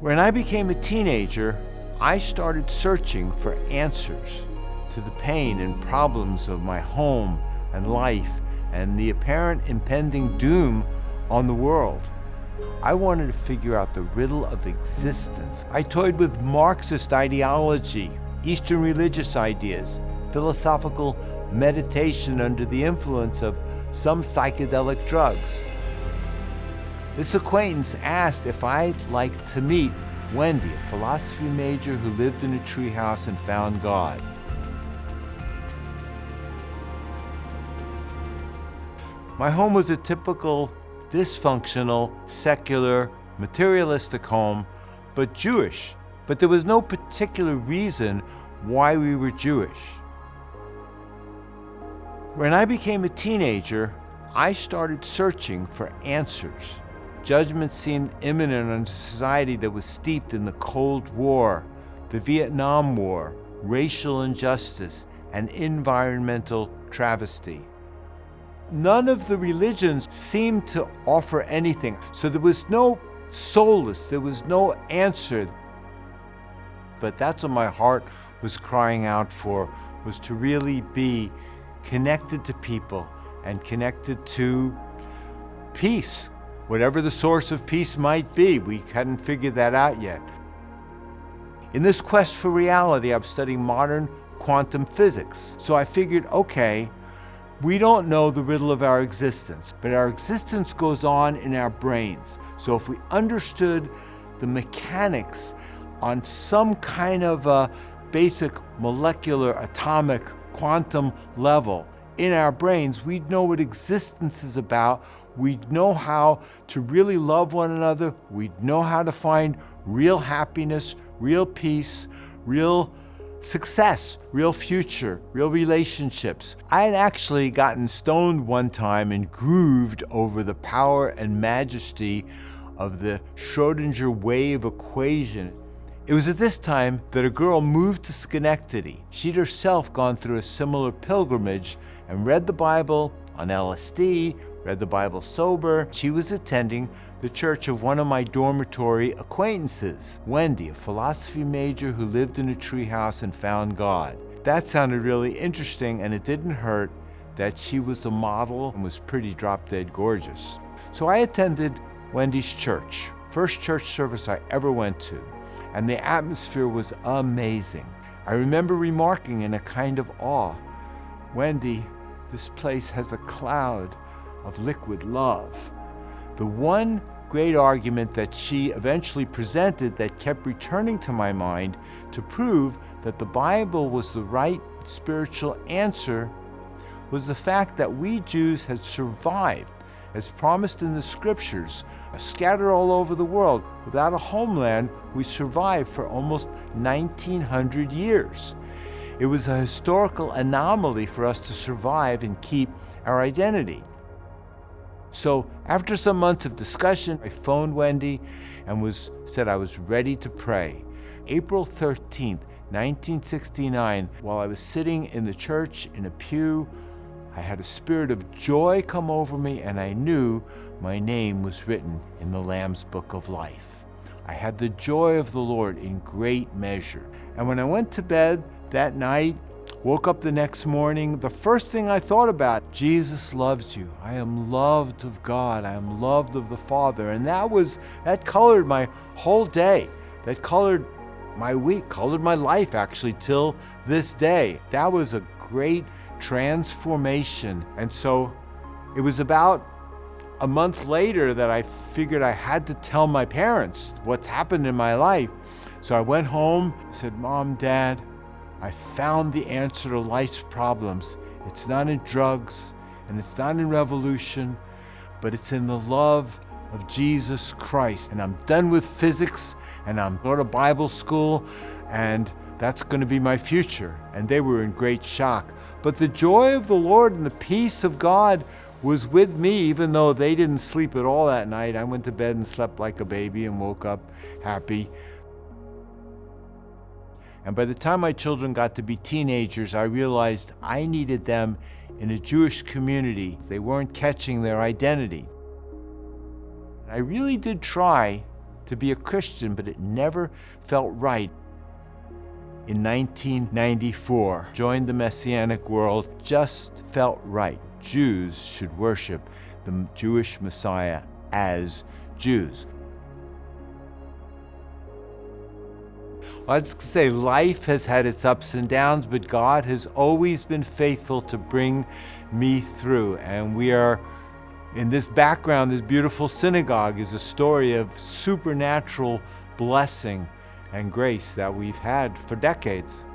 When I became a teenager, I started searching for answers to the pain and problems of my home and life and the apparent impending doom on the world. I wanted to figure out the riddle of existence. I toyed with Marxist ideology, Eastern religious ideas, philosophical meditation under the influence of some psychedelic drugs. This acquaintance asked if I'd like to meet Wendy, a philosophy major who lived in a treehouse and found God. My home was a typical dysfunctional, secular, materialistic home, but Jewish. But there was no particular reason why we were Jewish. When I became a teenager, I started searching for answers. Judgment seemed imminent on a society that was steeped in the Cold War, the Vietnam War, racial injustice, and environmental travesty. None of the religions seemed to offer anything, so there was no solace, there was no answer. But that's what my heart was crying out for, was to really be connected to people and connected to peace. Whatever the source of peace might be, we hadn't figured that out yet. In this quest for reality, I'm studying modern quantum physics. So I figured, okay, we don't know the riddle of our existence, but our existence goes on in our brains. So if we understood the mechanics on some kind of a basic molecular, atomic, quantum level in our brains, we'd know what existence is about. We'd know how to really love one another. We'd know how to find real happiness, real peace, real success, real future, real relationships. I had actually gotten stoned one time and grooved over the power and majesty of the Schrodinger wave equation. It was at this time that a girl moved to Schenectady. She'd herself gone through a similar pilgrimage and read the Bible on LSD, read the Bible sober. She was attending the church of one of my dormitory acquaintances, Wendy, a philosophy major who lived in a treehouse and found God. That sounded really interesting, and it didn't hurt that she was a model and was pretty drop-dead gorgeous. So I attended Wendy's church, first church service I ever went to, and the atmosphere was amazing. I remember remarking in a kind of awe, "Wendy, this place has a cloud of liquid love." The one great argument that she eventually presented that kept returning to my mind to prove that the Bible was the right spiritual answer was the fact that we Jews had survived, as promised in the scriptures, scattered all over the world. Without a homeland, we survived for almost 1900 years. It was a historical anomaly for us to survive and keep our identity. So after some months of discussion, I phoned Wendy and said I was ready to pray. April 13th, 1969, while I was sitting in the church in a pew, I had a spirit of joy come over me, and I knew my name was written in the Lamb's Book of Life. I had the joy of the Lord in great measure. And when I went to bed that night, woke up the next morning, the first thing I thought about, Jesus loves you. I am loved of God. I am loved of the Father. And that colored my whole day. That colored my week, colored my life actually till this day. That was a great transformation. And so it was about a month later that I figured I had to tell my parents what's happened in my life. So I went home, said, "Mom, Dad, I found the answer to life's problems. It's not in drugs and it's not in revolution, but it's in the love of Jesus Christ. And I'm done with physics, and I'm going to Bible school, and that's going to be my future." And they were in great shock. But the joy of the Lord and the peace of God was with me, even though they didn't sleep at all that night. I went to bed and slept like a baby and woke up happy. And by the time my children got to be teenagers, I realized I needed them in a Jewish community. They weren't catching their identity. I really did try to be a Christian, but it never felt right. In 1994, joined the Messianic world, just felt right. Jews should worship the Jewish Messiah as Jews. I was going to say, life has had its ups and downs, but God has always been faithful to bring me through. And we are, in this background, this beautiful synagogue is a story of supernatural blessing and grace that we've had for decades.